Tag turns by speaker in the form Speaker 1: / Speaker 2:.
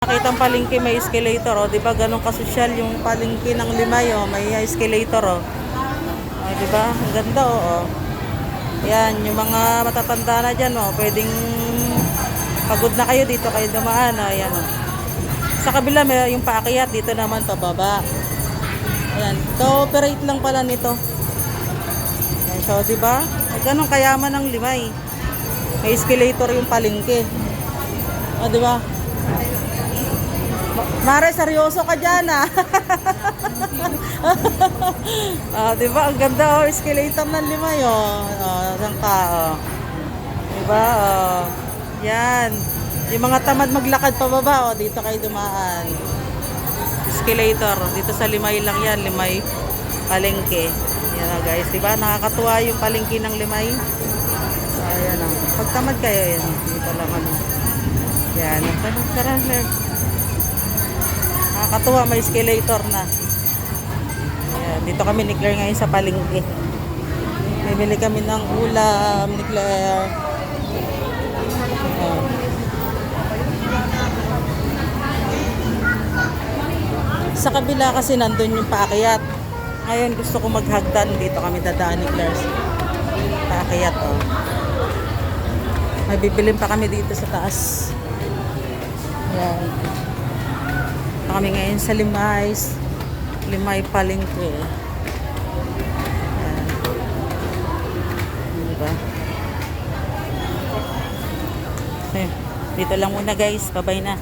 Speaker 1: Nakitang palengke may escalator, oh. 'Di ba ganun kasosyal yung palengke ng Limay, oh. May escalator, oh. Oh, 'di ba? Ang ganda, oh. Yan, yung mga matatanda na diyan, oh. Pwedeng pagod na kayo dito kayo dumaan, oh. Ayan, oh. Sa kabila may yung paakyat, dito naman pababa. Ayan, cooperate lang pala nito. Ayan, so 'di ba? Ganun kayaman ng Limay. May escalator yung palengke. Oh, 'di ba? Mare, seryoso ka dyan, ah. Di ba? Ang ganda, oh. Escalator ng Limay, oh. Saan ka, oh. Di ba, oh. Yan. Yung mga tamad maglakad pababa, oh. Dito kayo dumaan. Escalator. Dito sa Limay lang yan. Limay palengke. Yan, oh, guys. Di ba? Nakakatuwa yung palengke ng Limay. Ayan, oh. Pag tamad kayo, yan. Dito lang, ano. Yan. Tara, nakakatuwa, may escalator na. Ayan, dito kami ni Claire ngayon sa palengke. Bibili kami ng ulam ni Claire. Ayan. Sa kabila kasi nandun yung paakyat. Ngayon gusto ko maghagdan. Dito kami dadaan ni Claire. Paakyat, oh. May bibilin pa kami dito sa taas. Ayan. Kami ngayon sa Limay palengke. Ayan. Diba? Dito lang muna, guys. Bye-bye na.